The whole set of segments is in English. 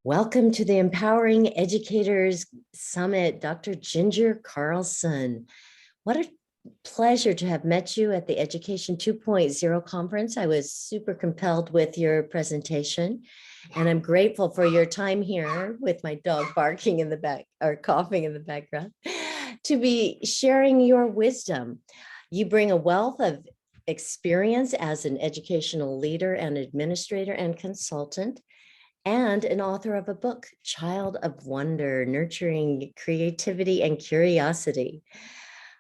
Welcome to the Empowering Educators Summit, Dr. Ginger Carlson. What a pleasure to have met you at the Education 2.0 conference. I was super compelled with your presentation, and I'm grateful for your time here with my dog barking in the back or coughing in the background to be sharing your wisdom. You bring a wealth of experience as an educational leader and administrator and consultant, and an author of a book, Child of Wonder, Nurturing Creativity and Curiosity.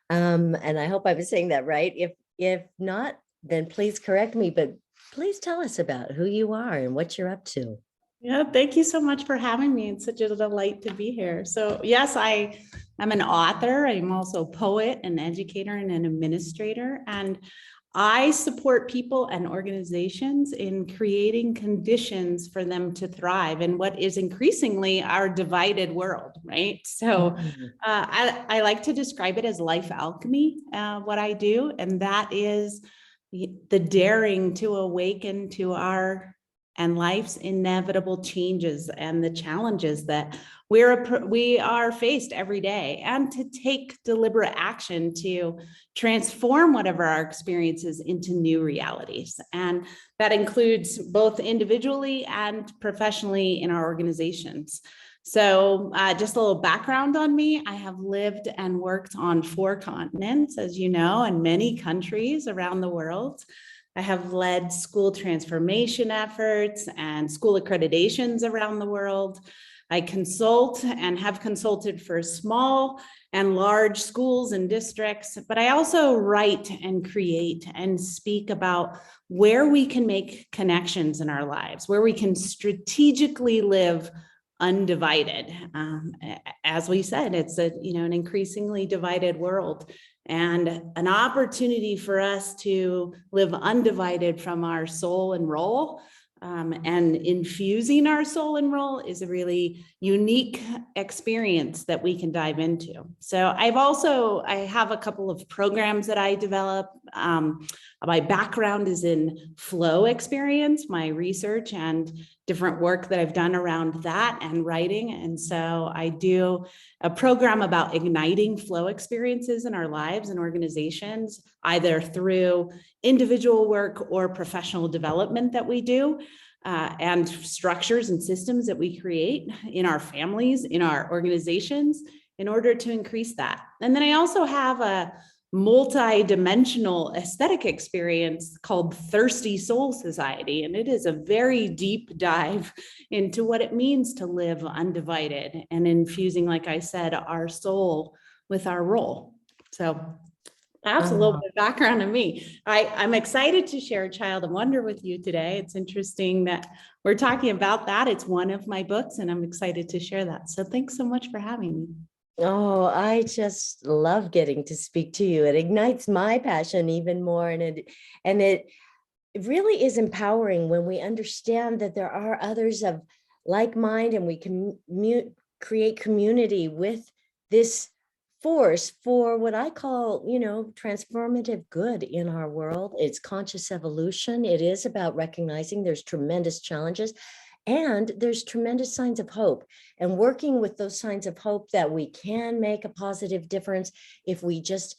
And I hope I was saying that right. If not, then please correct me, but please tell us about who you are and what you're up to. Yeah, thank you so much for having me. It's such a delight to be here. So yes, I'm an author. I'm also a poet, an educator, and an administrator. And I support people and organizations in creating conditions for them to thrive in what is increasingly our divided world, right? So I like to describe it as life alchemy, what I do. And that is the daring to awaken to our and life's inevitable changes and the challenges that we are faced every day, and to take deliberate action to transform whatever our experiences into new realities. And that includes both individually and professionally in our organizations. So just a little background on me. I have lived and worked on 4 continents, as you know, and many countries around the world. I have led school transformation efforts and school accreditations around the world. I consult and have consulted for small and large schools and districts, but I also write and create and speak about where we can make connections in our lives, where we can strategically live undivided. As we said, it's an increasingly divided world, and an opportunity for us to live undivided from our soul and role. And infusing our soul and role is a really unique experience that we can dive into. So I have a couple of programs that I develop. My background is in flow experience, my research and different work that I've done around that and writing. And so I do a program about igniting flow experiences in our lives and organizations, either through individual work or professional development that we do, and structures and systems that we create in our families, in our organizations, in order to increase that. And then I also have a multi-dimensional aesthetic experience called Thirsty Soul Society. And it is a very deep dive into what it means to live undivided and infusing, like I said, our soul with our role. So that's a little bit of background on me. I'm excited to share Child of Wonder with you today. It's interesting that we're talking about that. It's one of my books, and I'm excited to share that. So thanks so much for having me. Oh, I just love getting to speak to you. It ignites my passion even more. And it really is empowering when we understand that there are others of like mind, and we can create community with this force for what I call, transformative good in our world. It's conscious evolution. It is about recognizing there's tremendous challenges, and there's tremendous signs of hope, and working with those signs of hope that we can make a positive difference if we just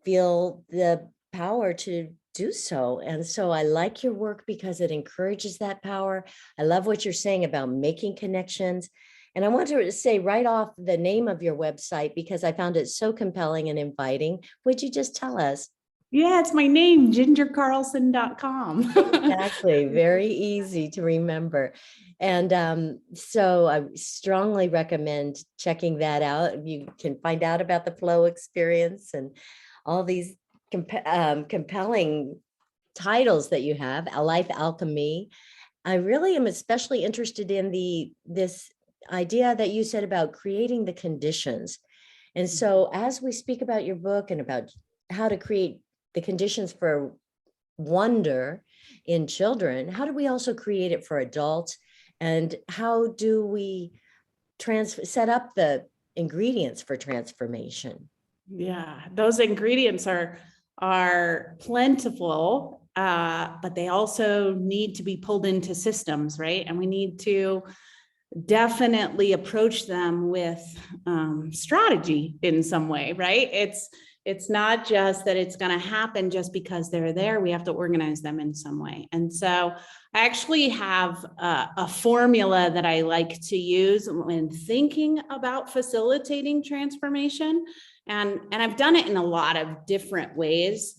feel the power to do so. And so I like your work because it encourages that power. I love what you're saying about making connections. And I want to say right off the name of your website, because I found it so compelling and inviting. Would you just tell us? Yeah, it's my name, gingercarlson.com. Exactly. Very easy to remember. And so I strongly recommend checking that out. You can find out about the flow experience and all these compelling titles that you have, A Life Alchemy. I really am especially interested in this idea that you said about creating the conditions. And so as we speak about your book and about how to create the conditions for wonder in children, how do we also create it for adults? And how do we set up the ingredients for transformation? Yeah, those ingredients are plentiful, but they also need to be pulled into systems, right? And we need to definitely approach them with strategy in some way, right? It's not just that it's going to happen just because they're there. We have to organize them in some way. And so I actually have a formula that I like to use when thinking about facilitating transformation. And I've done it in a lot of different ways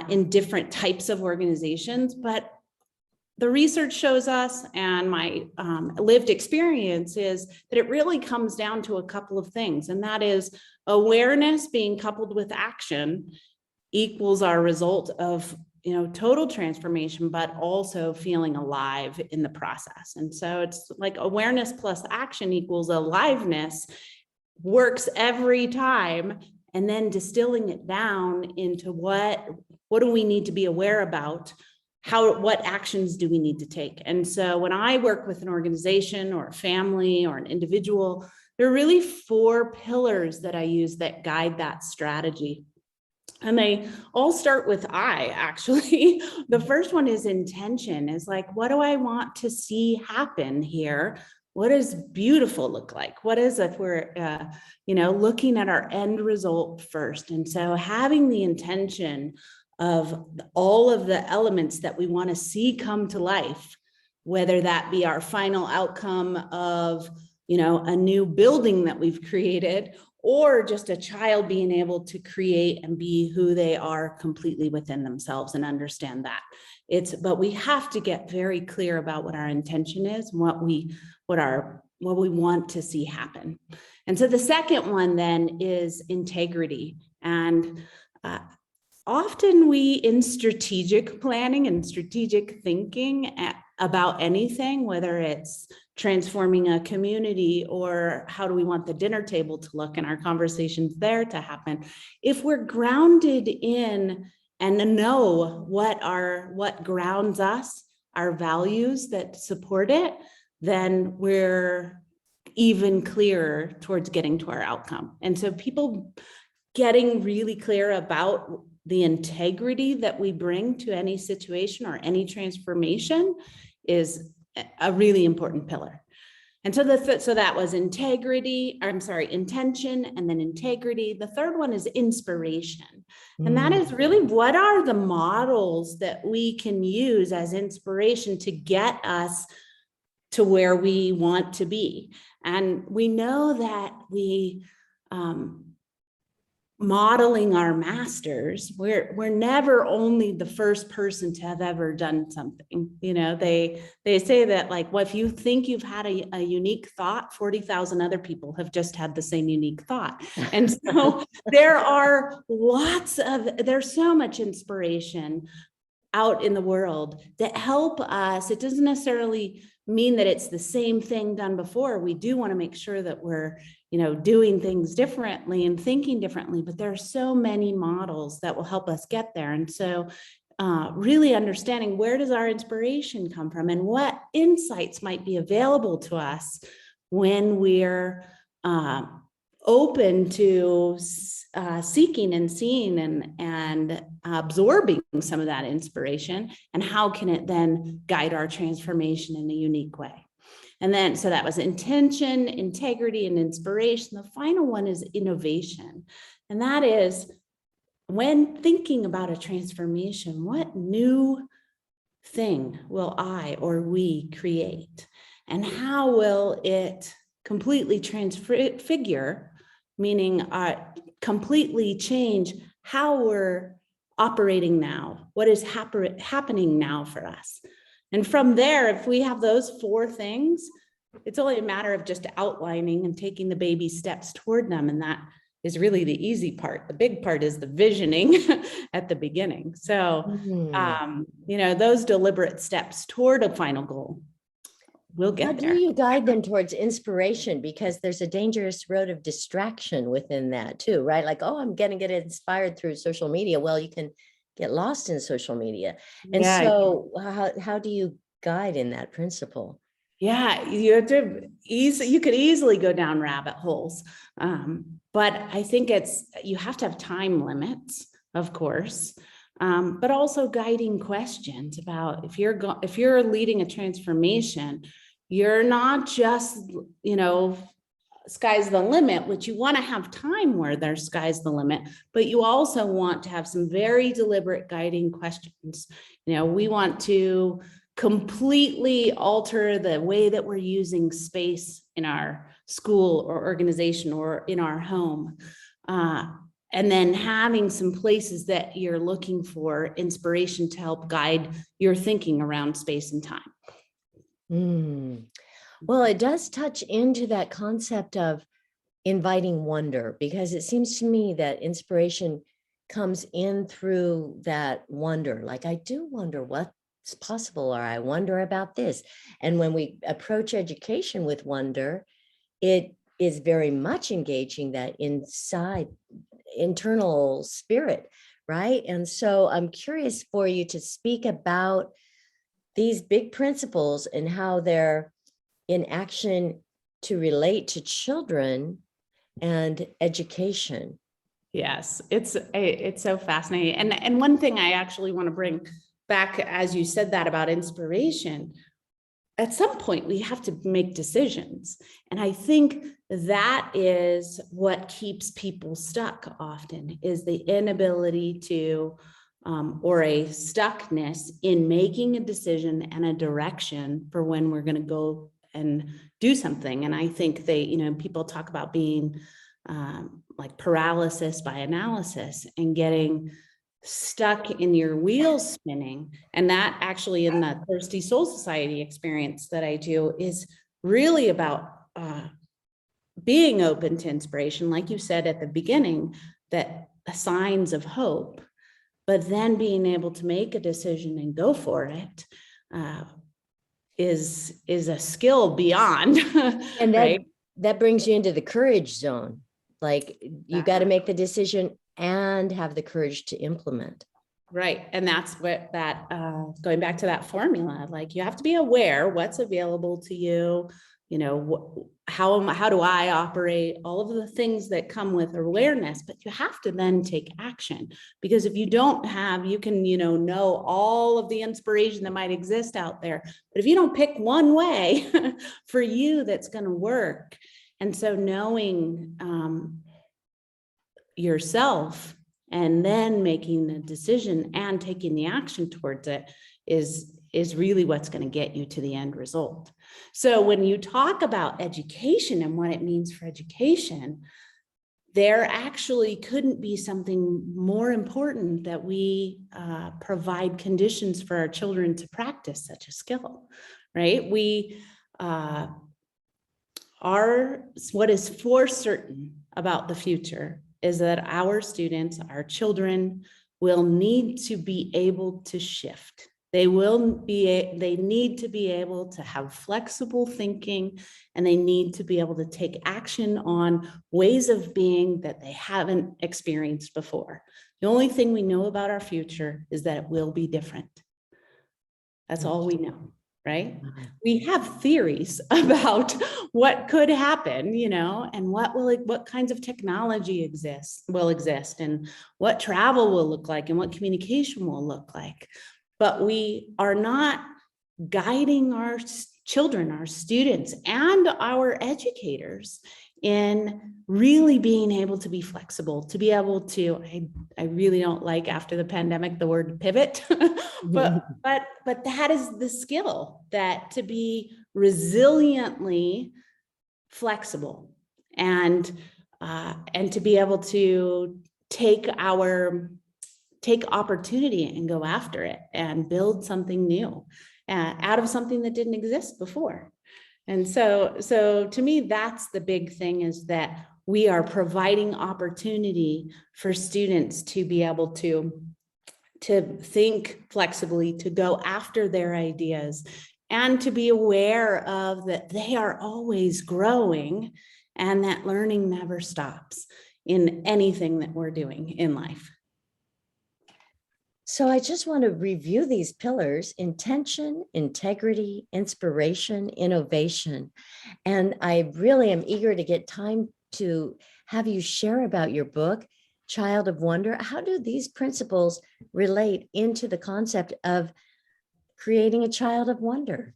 in different types of organizations, but the research shows us, and my lived experience is that it really comes down to a couple of things, and that is awareness being coupled with action equals our result of total transformation, but also feeling alive in the process. And so it's like awareness plus action equals aliveness, works every time, and then distilling it down into what do we need to be aware about, what actions do we need to take. And so when I work with an organization or a family or an individual, there are really 4 pillars that I use that guide that strategy. And they all start with I, actually. The first one is intention, is like, what do I want to see happen here? What does beautiful look like? What is, if we're, looking at our end result first. And so having the intention of all of the elements that we want to see come to life, whether that be our final outcome of, a new building that we've created, or just a child being able to create and be who they are completely within themselves and understand that. But we have to get very clear about what our intention is, and what we want to see happen. And so the second one then is integrity. And often we, in strategic planning and strategic thinking about anything, whether it's transforming a community or how do we want the dinner table to look and our conversations there to happen, if we're grounded in and know what grounds us, our values that support it, then we're even clearer towards getting to our outcome. And so people getting really clear about the integrity that we bring to any situation or any transformation is a really important pillar. And so so that was intention, and then integrity. The third one is inspiration. And that is really, what are the models that we can use as inspiration to get us to where we want to be? And we know that modeling our masters, we're never only the first person to have ever done something. They say that, like, well, if you think you've had a unique thought, 40,000 other people have just had the same unique thought. And so there's so much inspiration out in the world that help us. It doesn't necessarily mean that it's the same thing done before. We do want to make sure that we're doing things differently and thinking differently, but there are so many models that will help us get there. And so really understanding, where does our inspiration come from and what insights might be available to us when we're open to seeking and seeing and absorbing some of that inspiration, and how can it then guide our transformation in a unique way. And then, so that was intention, integrity, and inspiration. The final one is innovation. And that is, when thinking about a transformation, what new thing will I or we create? And how will it completely transfigure, meaning completely change how we're operating now, what is happening now for us? And from there, if we have those 4 things, it's only a matter of just outlining and taking the baby steps toward them. And that is really the easy part. The big part is the visioning at the beginning. So, those deliberate steps toward a final goal, we'll get there. How do you guide them towards inspiration? Because there's a dangerous road of distraction within that too, right? Like, oh, I'm going to get inspired through social media. Well, you can get lost in social media. And so how do you guide in that principle? Yeah, you could easily go down rabbit holes. But I think you have to have time limits, of course, but also guiding questions about, if you're leading a transformation, you're not just, sky's the limit, which you want to have time where there's sky's the limit, but you also want to have some very deliberate guiding questions. We want to completely alter the way that we're using space in our school or organization or in our home. And then having some places that you're looking for inspiration to help guide your thinking around space and time. Well, it does touch into that concept of inviting wonder, because it seems to me that inspiration comes in through that wonder. Like, I do wonder what's possible, or I wonder about this. And when we approach education with wonder, it is very much engaging that internal spirit, right? And so I'm curious for you to speak about these big principles and how they're in action to relate to children and education. Yes, it's so fascinating. And one thing I actually want to bring back, as you said that about inspiration, at some point we have to make decisions. And I think that is what keeps people stuck often, is the inability to, or a stuckness in making a decision and a direction for when we're going to go and do something. And I think people talk about being like paralysis by analysis and getting stuck in your wheels spinning. And that actually, in the Thirsty Soul Society experience that I do, is really about being open to inspiration, like you said at the beginning, that signs of hope, but then being able to make a decision and go for it is a skill beyond. And right? that brings you into the courage zone. Like, you got to make the decision and have the courage to implement. Right. And that's what that, going back to that formula, like, you have to be aware what's available to you, how do I operate, all of the things that come with awareness, but you have to then take action, because if you don't have, you can, know all of the inspiration that might exist out there, but if you don't pick one way for you that's going to work. And so knowing yourself and then making the decision and taking the action towards it is really what's going to get you to the end result. So when you talk about education and what it means for education, there actually couldn't be something more important that we provide conditions for our children to practice such a skill, right? We what is for certain about the future is that our students, our children, will need to be able to shift. They need to be able to have flexible thinking, and they need to be able to take action on ways of being that they haven't experienced before. The only thing we know about our future is that it will be different. That's all we know. Right? We have theories about what could happen, and what kinds of technology will exist, and what travel will look like, and what communication will look like. But we are not guiding our children, our students, and our educators in really being able to be flexible, to be able to, I really don't like, after the pandemic, the word pivot, but that is the skill, that to be resiliently flexible and to be able to take opportunity and go after it and build something new out of something that didn't exist before. And so to me, that's the big thing, is that we are providing opportunity for students to be able to think flexibly, to go after their ideas, and to be aware of that they are always growing, and that learning never stops in anything that we're doing in life. So I just want to review these pillars: intention, integrity, inspiration, innovation. And I really am eager to get time to have you share about your book, Child of Wonder. How do these principles relate into the concept of creating a child of wonder?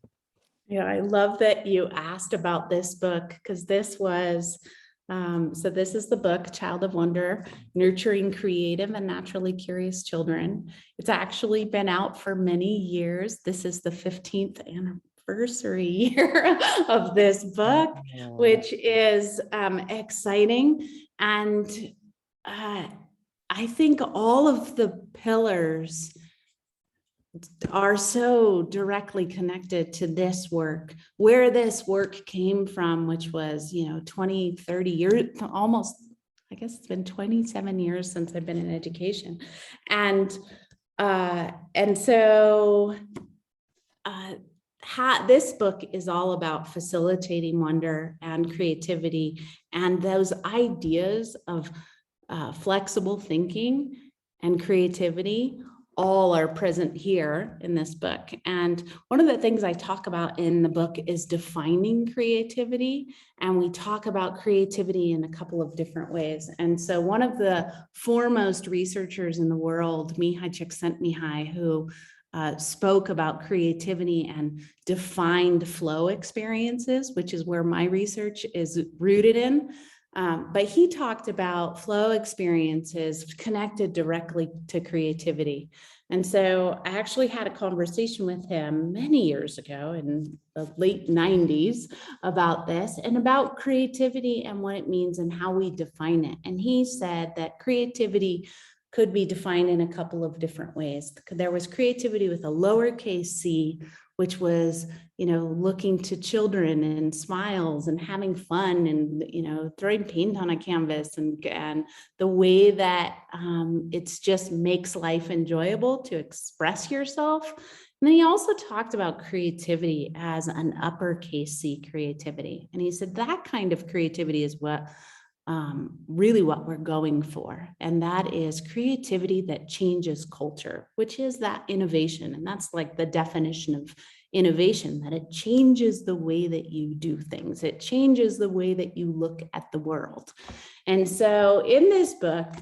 Yeah, I love that you asked about this book because this was, so this is the book, Child of Wonder, Nurturing Creative and Naturally Curious Children. It's actually been out for many years. This is the 15th anniversary year of this book, Wow. which is exciting. And I think all of the pillars are so directly connected to this work, where this work came from, which was, 20, 30 years, almost, I guess it's been 27 years since I've been in education. And so this book is all about facilitating wonder and creativity and those ideas of flexible thinking and creativity all are present here in this book. And one of the things I talk about in the book is defining creativity. And we talk about creativity in a couple of different ways. And so one of the foremost researchers in the world, Mihai Csikszentmihalyi, who spoke about creativity and defined flow experiences, which is where my research is rooted in. But he talked about flow experiences connected directly to creativity. And so I actually had a conversation with him many years ago in the late 90s about this and about creativity and what it means and how we define it. And he said that creativity could be defined in a couple of different ways. There was creativity with a lowercase c, which was, looking to children and smiles and having fun and, throwing paint on a canvas and the way that it's just makes life enjoyable to express yourself. And then he also talked about creativity as an uppercase C creativity. And he said that kind of creativity is what really what we're going for. And that is creativity that changes culture, which is that innovation. And that's like the definition of innovation, that it changes the way that you do things. It changes the way that you look at the world. And so in this book,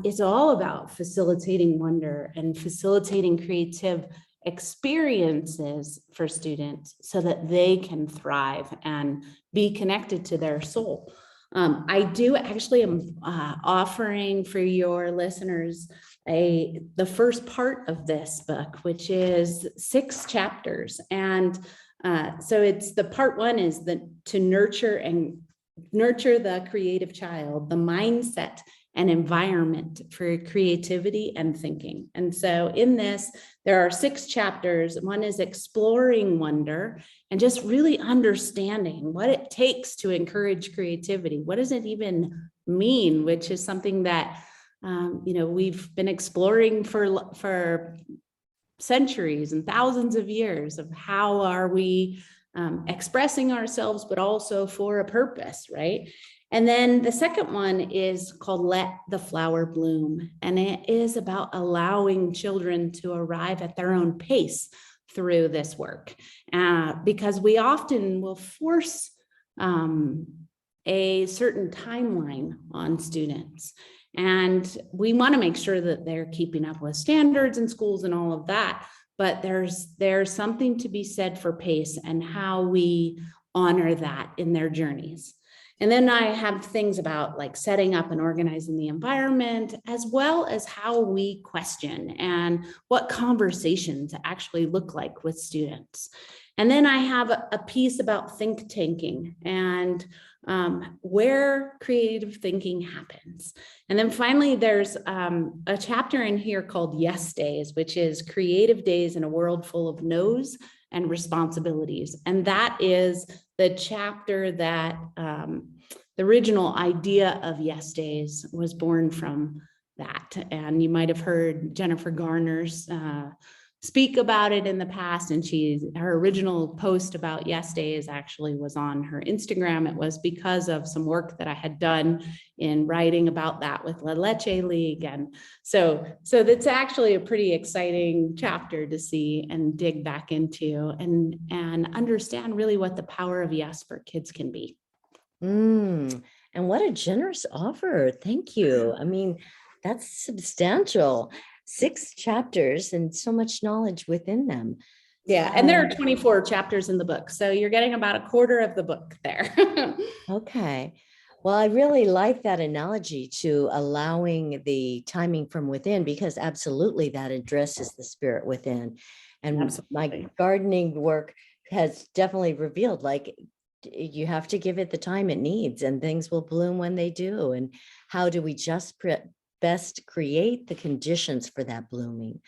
it's all about facilitating wonder and facilitating creative experiences for students so that they can thrive and be connected to their soul. I do actually am offering for your listeners the first part of this book, which is 6 chapters. And so it's the part 1 is to nurture the creative child, the mindset and environment for creativity and thinking. And so in this, there are 6 chapters. One is exploring wonder and just really understanding what it takes to encourage creativity. What does it even mean? Which is something that, we've been exploring for centuries and thousands of years of how are we expressing ourselves, but also for a purpose, right? And then the second one is called Let the Flower Bloom. And it is about allowing children to arrive at their own pace through this work. Because we often will force a certain timeline on students. And we want to make sure that they're keeping up with standards in schools and all of that. But there's something to be said for pace and how we honor that in their journeys. And then I have things about like setting up and organizing the environment, as well as how we question and what conversations actually look like with students. And then I have a piece about think tanking and where creative thinking happens. And then finally, there's a chapter in here called Yes Days, which is creative days in a world full of no's and responsibilities. And that is the chapter that the original idea of Yes Days was born from that. And you might have heard Jennifer Garner's speak about it in the past, and her original post about Yes Days actually was on her Instagram. It was because of some work that I had done in writing about that with La Leche League. And so that's actually a pretty exciting chapter to see and dig back into and understand really what the power of yes for kids can be. And what a generous offer. Thank you. I mean, that's substantial. 6 chapters and so much knowledge within them. Yeah, and there are 24 chapters in the book, so you're getting about a quarter of the book there. Okay. Well, I really like that analogy to allowing the timing from within, because absolutely that addresses the spirit within. And my Absolutely. gardening work has definitely revealed, like, you have to give it the time it needs and things will bloom when they do. And how do we just best create the conditions for that blooming?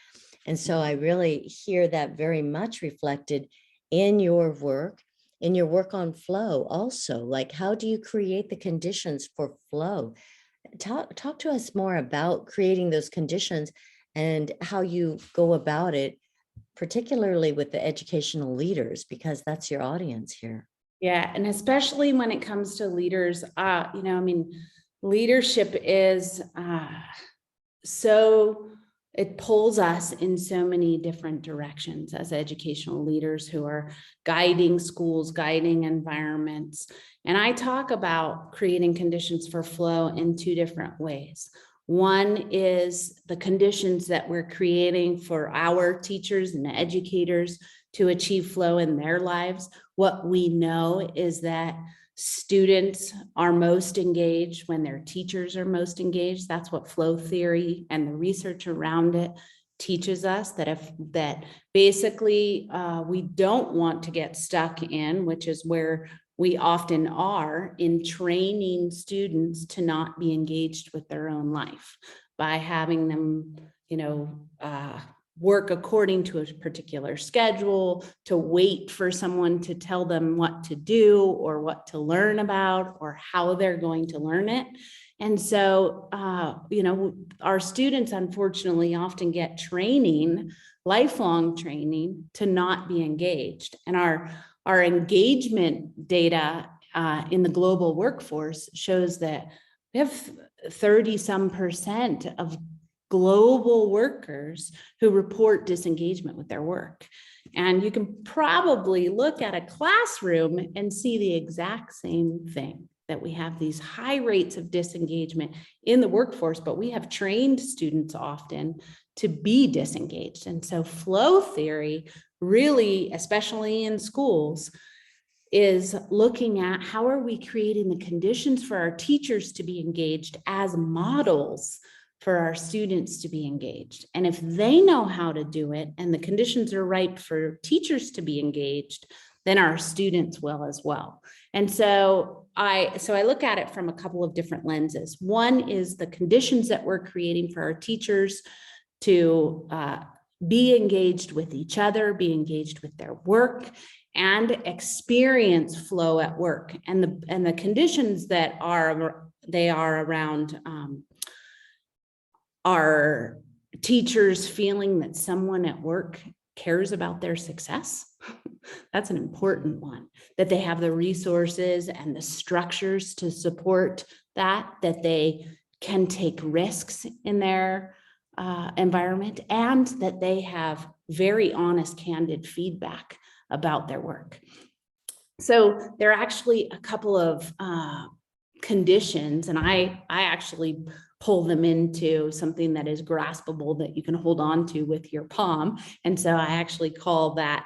And so I really hear that very much reflected in your work on flow also. Like, how do you create the conditions for flow? Talk to us more about creating those conditions and how you go about it, particularly with the educational leaders, because that's your audience here. Yeah, and especially when it comes to leaders, leadership is so it pulls us in so many different directions as educational leaders who are guiding schools, guiding environments. And I talk about creating conditions for flow in two different ways. One is the conditions that we're creating for our teachers and educators to achieve flow in their lives. What we know is that students are most engaged when their teachers are most engaged. That's what flow theory and the research around it teaches us, that basically we don't want to get stuck in, which is where we often are, in training students to not be engaged with their own life by having them, work according to a particular schedule, to wait for someone to tell them what to do or what to learn about or how they're going to learn it. And so, our students unfortunately often get training, lifelong training, to not be engaged. And our engagement data in the global workforce shows that we have 30-some% of global workers who report disengagement with their work. And you can probably look at a classroom and see the exact same thing, that we have these high rates of disengagement in the workforce, but we have trained students often to be disengaged. And so flow theory really, especially in schools, is looking at how are we creating the conditions for our teachers to be engaged as models for our students to be engaged. And if they know how to do it and the conditions are ripe for teachers to be engaged, then our students will as well. And so I look at it from a couple of different lenses. One is the conditions that we're creating for our teachers to be engaged with each other, be engaged with their work, and experience flow at work. And the conditions that are around our teachers feeling that someone at work cares about their success. That's an important one, that they have the resources and the structures to support that they can take risks in their environment, and that they have very honest, candid feedback about their work. So there are actually a couple of conditions, and I actually pull them into something that is graspable, that you can hold on to with your palm. And so I actually call that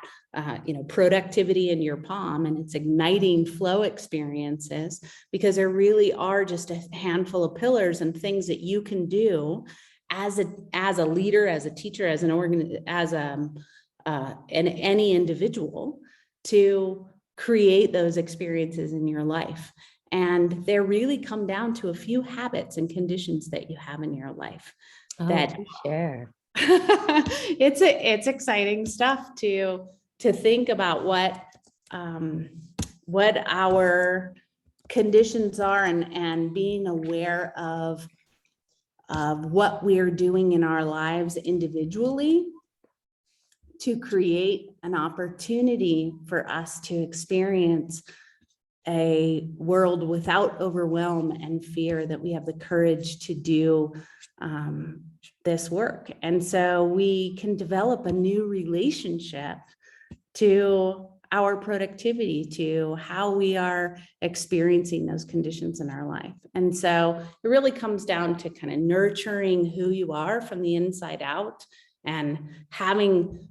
productivity in your palm, and it's igniting flow experiences, because there really are just a handful of pillars and things that you can do as a leader, as a teacher, as any individual, to create those experiences in your life. And they really come down to a few habits and conditions that you have in your life. That share. it's exciting stuff to think about what our conditions are, and being aware of what we're doing in our lives individually to create an opportunity for us to experience a world without overwhelm and fear, that we have the courage to do this work. And so we can develop a new relationship to our productivity, to how we are experiencing those conditions in our life. And so it really comes down to kind of nurturing who you are from the inside out, and having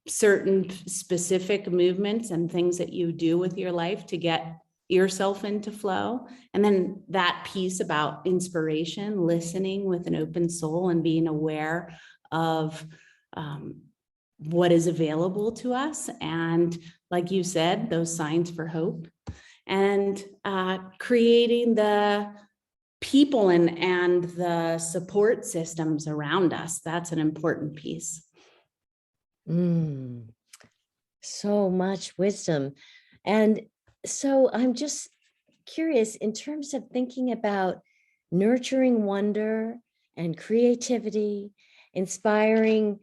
certain specific movements and things that you do with your life to get yourself into flow. And then that piece about inspiration, listening with an open soul and being aware of what is available to us. And like you said, those signs for hope, and creating the people and the support systems around us. That's an important piece. So much wisdom. And so I'm just curious, in terms of thinking about nurturing wonder and creativity, inspiring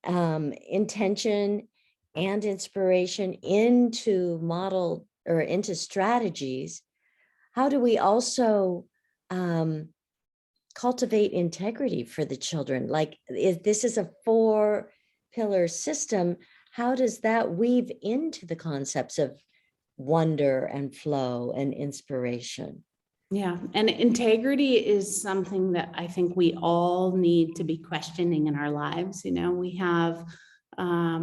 intention and inspiration into model or into strategies, how do we also cultivate integrity for the children? Like, if this is a 4-pillar system, how does that weave into the concepts of wonder and flow and inspiration? Yeah, and integrity is something that I think we all need to be questioning in our lives. You know, we have a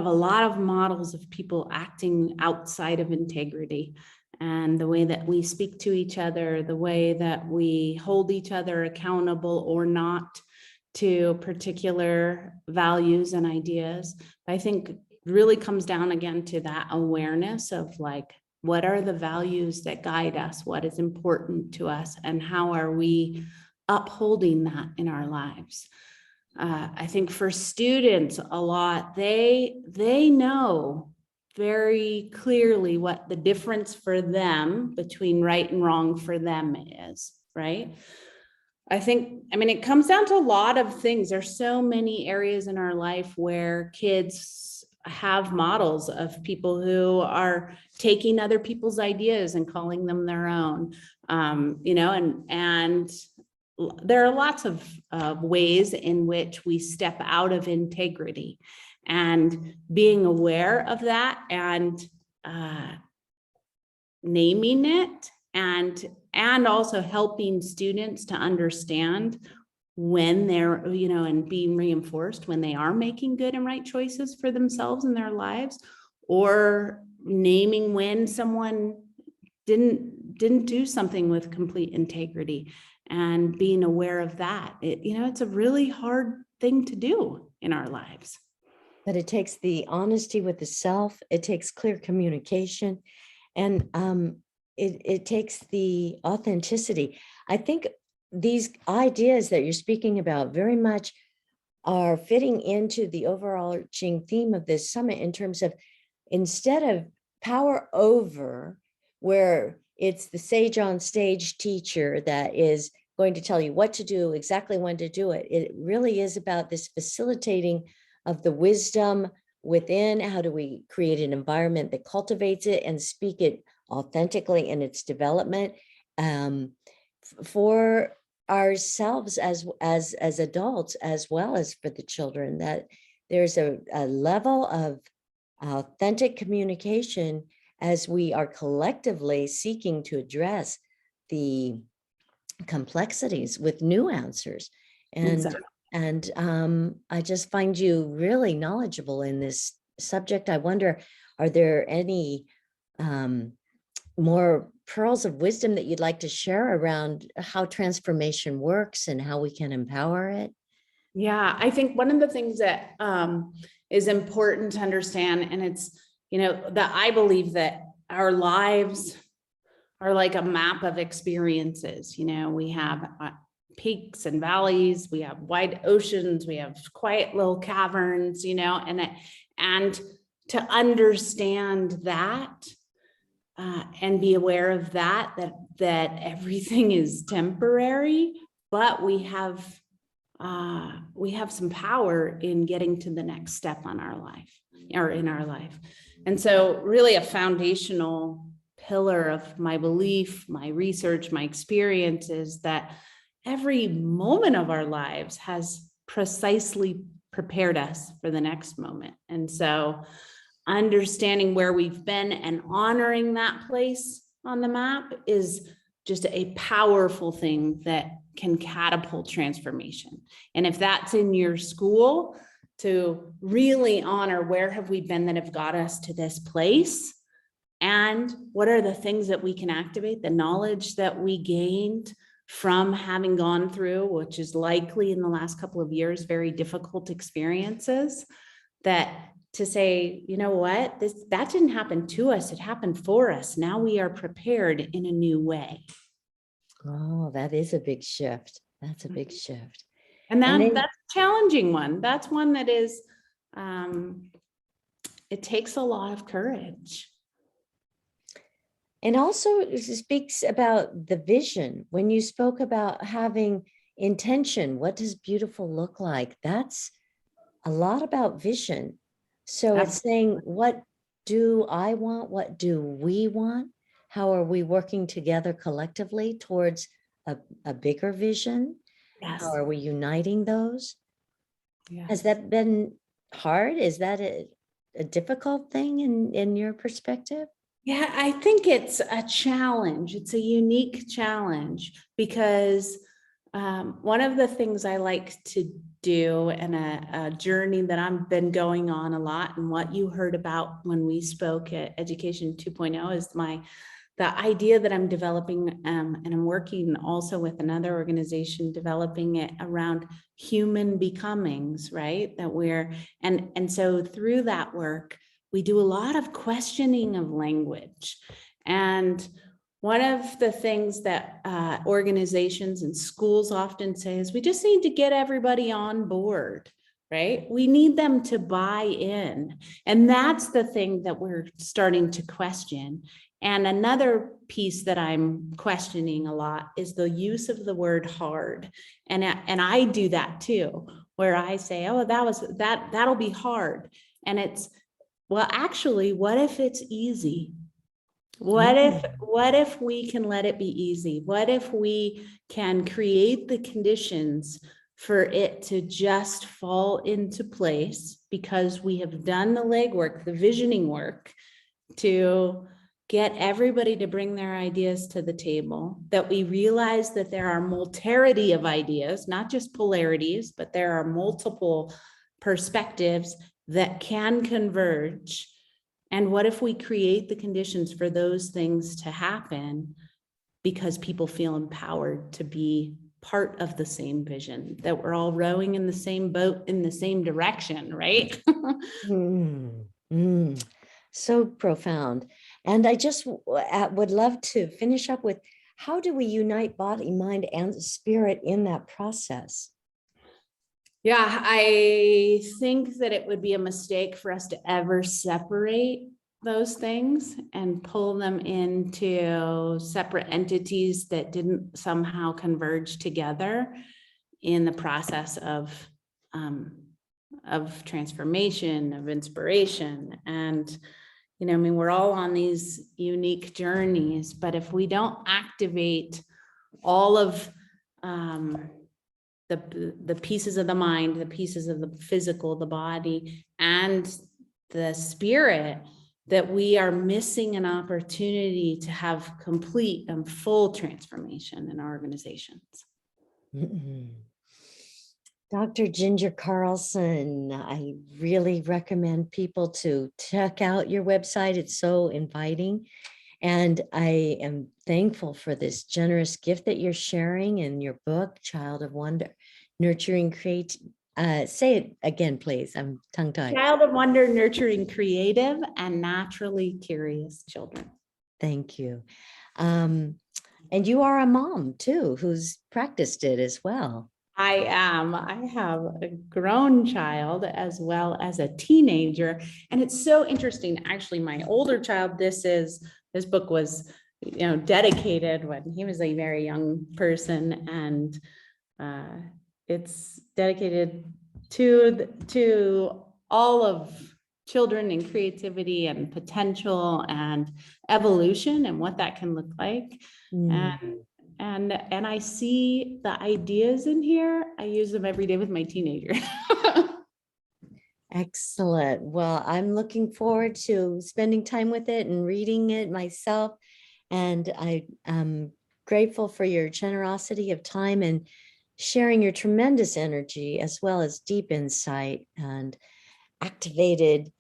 lot of models of people acting outside of integrity, and the way that we speak to each other, the way that we hold each other accountable or not to particular values and ideas. I think really comes down again to that awareness of like, what are the values that guide us? What is important to us? And how are we upholding that in our lives? I think for students a lot, they know very clearly what the difference for them between right and wrong for them is, right? I mean, it comes down to a lot of things. There's so many areas in our life where kids have models of people who are taking other people's ideas and calling them their own, you know, and there are lots of ways in which we step out of integrity, and being aware of that and naming it, and also helping students to understand when they're, you know, and being reinforced when they are making good and right choices for themselves and their lives, or naming when someone didn't do something with complete integrity and being aware of that. You know, it's a really hard thing to do in our lives. But it takes the honesty with the self, it takes clear communication, and it takes the authenticity. I think these ideas that you're speaking about very much are fitting into the overarching theme of this summit, in terms of, instead of power over, where it's the sage on stage teacher that is going to tell you what to do, exactly when to do it. It really is about this facilitating of the wisdom within. How do we create an environment that cultivates it and speak it authentically in its development, for ourselves as adults, as well as for the children, that there's a level of authentic communication as we are collectively seeking to address the complexities with new answers. Exactly. And I just find you really knowledgeable in this subject. I wonder, are there any more pearls of wisdom that you'd like to share around how transformation works and how we can empower it? Yeah, I think one of the things that is important to understand, and it's, you know, that I believe that our lives are like a map of experiences. You know, we have peaks and valleys, we have wide oceans, we have quiet little caverns, you know, and to understand that and be aware of that everything is temporary, but we have some power in getting to the next step on our life, or in our life. And so really a foundational pillar of my belief, my research, my experience is that every moment of our lives has precisely prepared us for the next moment. And so understanding where we've been and honoring that place on the map is just a powerful thing that can catapult transformation. And if that's in your school, to really honor where have we been that have got us to this place, and what are the things that we can activate, the knowledge that we gained from having gone through, which is likely in the last couple of years, very difficult experiences, that to say, you know what, that didn't happen to us, it happened for us. Now we are prepared in a new way. Oh, that is a big shift. That's a big shift. And And then, that's a challenging one. That's one that is, it takes a lot of courage. and also it speaks about the vision. When you spoke about having intention, what does beautiful look like? That's a lot about vision. So it's saying, what do I want? What do we want? How are we working together collectively towards a bigger vision? Yes. How are we uniting those? Yes. Has that been hard? Is that a difficult thing in your perspective? Yeah, I think it's a challenge. It's a unique challenge because one of the things I like to do, and a journey that I've been going on a lot, and what you heard about when we spoke at Education 2.0, is the idea that I'm developing, and I'm working also with another organization developing it around human becomings, right? That and so through that work, we do a lot of questioning of language. And one of the things that organizations and schools often say is we just need to get everybody on board, right? We need them to buy in. And that's the thing that we're starting to question. And another piece that I'm questioning a lot is the use of the word hard. And I do that too, where I say, oh, that'll be hard. And it's, well, actually, what if it's easy? What if we can let it be easy? What if we can create the conditions for it to just fall into place because we have done the legwork, the visioning work, to get everybody to bring their ideas to the table, that we realize that there are multitude of ideas, not just polarities, but there are multiple perspectives that can converge. And what if we create the conditions for those things to happen because people feel empowered to be part of the same vision, that we're all rowing in the same boat in the same direction, right? So profound. And I just would love to finish up with, how do we unite body, mind, and spirit in that process? Yeah, I think that it would be a mistake for us to ever separate those things and pull them into separate entities that didn't somehow converge together in the process of transformation, of inspiration. And, you know, I mean, we're all on these unique journeys, but if we don't activate all of the pieces of the mind, the pieces of the physical, the body, and the spirit, that we are missing an opportunity to have complete and full transformation in our organizations. Dr. Ginger Carlson, I really recommend people to check out your website. It's so inviting. And I am thankful for this generous gift that you're sharing in your book, Child of Wonder, Nurturing Create. Say it again, please. I'm tongue-tied. Child of Wonder, Nurturing Creative and Naturally Curious Children. Thank you. And you are a mom too, who's practiced it as well. I am. I have a grown child as well as a teenager. And it's so interesting. Actually, my older child, this book was, you know, dedicated when he was a very young person. And it's dedicated to all of children and creativity and potential and evolution and what that can look like. And I see the ideas in here. I use them every day with my teenager. Excellent. Well, I'm looking forward to spending time with it and reading it myself. And I am grateful for your generosity of time and sharing your tremendous energy as well as deep insight and activated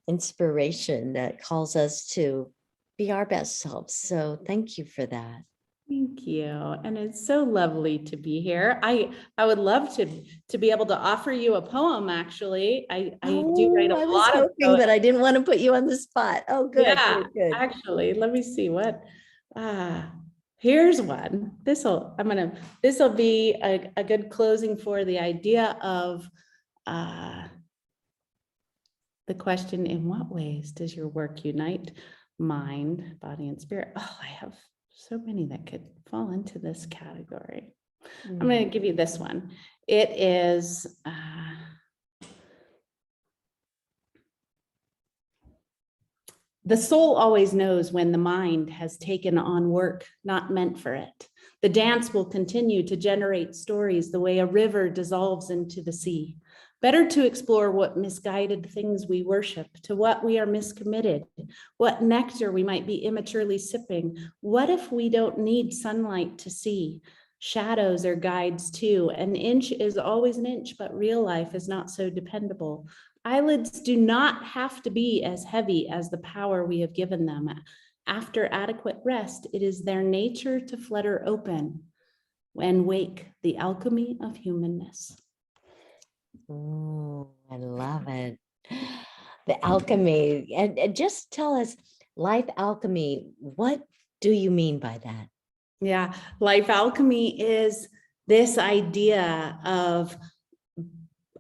inspiration that calls us to be our best selves. So thank you for that. Thank you. And it's so lovely to be here. I would love to be able to offer you a poem, actually. I do write Oh, a I was lot of hoping, poetry. but I didn't want to put you on the spot. Oh, good, Yeah, good, good. actually, let me see what, here's one. This'll be a good closing for the idea of the question, in what ways does your work unite mind, body, and spirit? Oh, I have so many that could fall into this category. I'm going to give you this one. It is, the soul always knows when the mind has taken on work not meant for it. The dance will continue to generate stories the way a river dissolves into the sea. Better to explore what misguided things we worship, to what we are miscommitted, what nectar we might be immaturely sipping. What if we don't need sunlight to see? Shadows are guides too. An inch is always an inch, but real life is not so dependable. Eyelids do not have to be as heavy as the power we have given them. After adequate rest, it is their nature to flutter open and wake the alchemy of humanness. Oh, I love it. The alchemy. And just tell us, life alchemy, what do you mean by that? Yeah, life alchemy is this idea of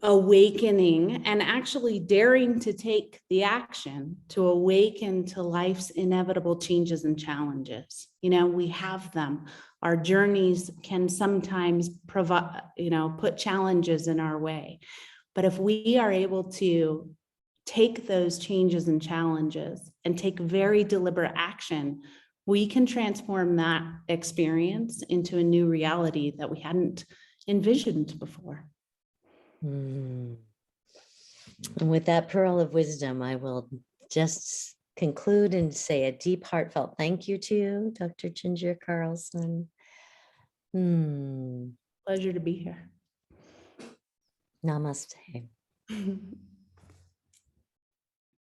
awakening and actually daring to take the action to awaken to life's inevitable changes and challenges. You know, we have them. Our journeys can sometimes provide, put challenges in our way. But if we are able to take those changes and challenges and take very deliberate action, we can transform that experience into a new reality that we hadn't envisioned before. And with that pearl of wisdom, I will just conclude and say a deep, heartfelt thank you to you, Dr. Ginger Carlson. Pleasure to be here. Namaste.